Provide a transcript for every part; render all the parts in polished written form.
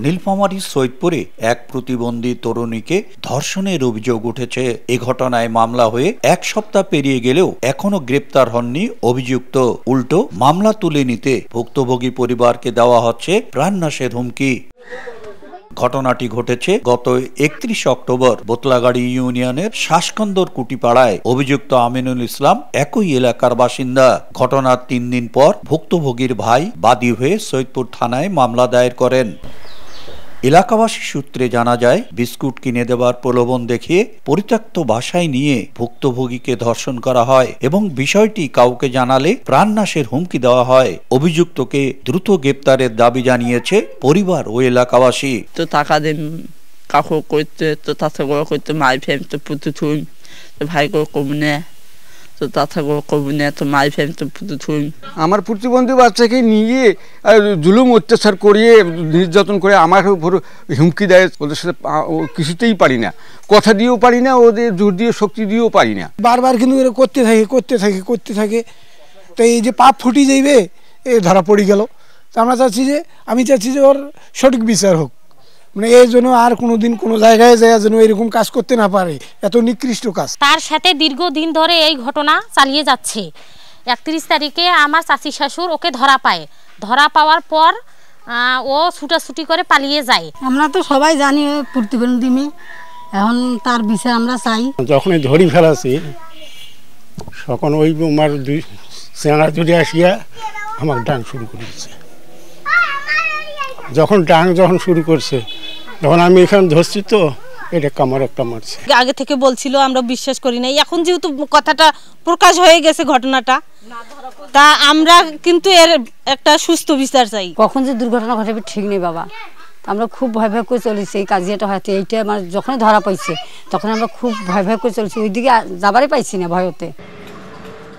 নীলফামারীর সৈয়দপুরে এক প্রতিবন্ধী তরুণীকে ধর্ষণের অভিযোগ উঠেছে। এ ঘটনায় মামলা হয়ে এক সপ্তাহ পেরিয়ে গেলেও এখনো গ্রেপ্তার হননি অভিযুক্ত। উল্টো মামলা তুলে নিতে ভুক্তভোগী পরিবারকে দেওয়া হচ্ছে প্রাণনাশের হুমকি। ঘটনাটি ঘটেছে গত 31 অক্টোবর বোতলাগাড়ি ইউনিয়নের শাসকন্দর কুটিপাড়ায়। অভিযুক্ত আমিনুল ইসলাম একই এলাকার বাসিন্দা। ঘটনার 3 দিন পর ভুক্তভোগীর ভাই বাদী হয়ে সৈয়দপুর থানায় মামলা দায়ের করেন। এলাকাবাসী সূত্রে জানা যায়, বিস্কুট কিনে দেওয়ার প্রলোভন দেখিয়ে পরিত্যক্ত বাসায় নিয়ে ভুক্তভোগীকে ধর্ষণ করা হয় এবং বিষয়টি কাউকে জানালে প্রাণনাশের হুমকি দেওয়া হয়। অভিযুক্তকে দ্রুত গ্রেপ্তারের দাবি জানিয়েছে পরিবার ও এলাকাবাসী। তো টাকা দিন কাকু করতে, তো তাতে করতে মাই ফেম তো পুতু থুন, তো ভাই কমনে তো তাতে কমনে তো মাই ফেম তো পুতু থুন। আমার প্রতিবন্ধী বাচ্চাকে নিয়ে জুলুম অত্যাচার করিয়ে নির্যাতন করে আমার উপর হুমকি দেয়। ওদের সাথে কিছুতেই পারি না, কথা দিয়েও পারি না, ওদের জোর দিয়ে শক্তি দিয়েও পারি না। বারবার কিন্তু এরা করতে থাকে তো এই যে পাপ ফুটি যাইবে এ ধরা পড়ে গেল। তো আমি চাচ্ছি যে ওর সঠিক বিচার হোক, মানে এই জন্য আর কোনোদিন কোনো জায়গায় যায় যেন এরকম কাজ করতে না পারে, এত নিকৃষ্ট কাজ। তার সাথে দীর্ঘদিন ধরে এই ঘটনা চালিয়ে যাচ্ছে। 31 তারিখে আমার চাচি শাশুড় ওকে ধরা পায়। ধরা পাওয়ার পর ও ছুটাছুটি করে পালিয়ে যায়। আমরা তো সবাই জানি প্রতিবন্ধী মেয়ে, এখন তার বিচার আমরা চাই। যখনই ধরি ফেলাছি তখন ওই আমার দুই সেনা জুড়ে আসিয়া আমার ডাং শুরু করেছে। যখন শুরু করছে তখন আমি এখানে ধরছি, তো এটা কামড় মারছে। আগে থেকে বলছিল, আমরা বিশ্বাস করি না। এখন যেহেতু কথাটা প্রকাশ হয়ে গেছে ঘটনাটা, তা আমরা কিন্তু এর একটা সুস্থ বিচার চাই। কখন যে দুর্ঘটনা ঘটাবে ঠিক নেই বাবা, আমরা খুব ভয় করে চলেছি। এই কাজ যেটা হয়তো এইটা আমার যখনই ধরা পাইছে তখন আমরা খুব ভয় করে চলেছি, ওইদিকে যাবারই পাইছি না ভয়তে।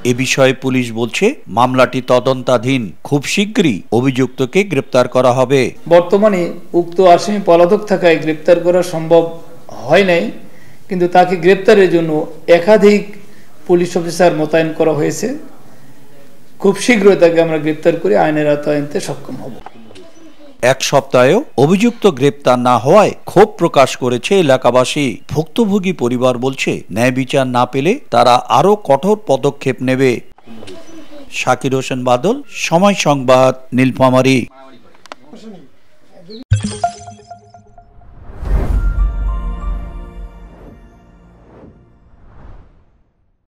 এ বিষয়ে পুলিশ বলছে মামলাটি তদন্তাধীন, খুব শীঘ্রই অভিযুক্তকে গ্রেপ্তার করা হবে। বর্তমানে উক্ত আসামি পলাতক থাকায় গ্রেপ্তার করা সম্ভব হয় নাই, কিন্তু তাকে গ্রেপ্তারের জন্য একাধিক পুলিশ অফিসার মোতায়েন করা হয়েছে। খুব শীঘ্রই তাকে আমরা গ্রেপ্তার করে আইনের আওতায় আনতে সক্ষম হব। এক সপ্তাহেও অভিযুক্ত গ্রেপ্তার না হওয়ায় ক্ষোভ প্রকাশ করেছে এলাকাবাসী। ভুক্তভোগী পরিবার বলছে, ন্যায় বিচার না পেলে তারা আরো কঠোর পদক্ষেপ নেবে। শাকির হোসেন বাদল, সময় সংবাদ, নীলফামারী।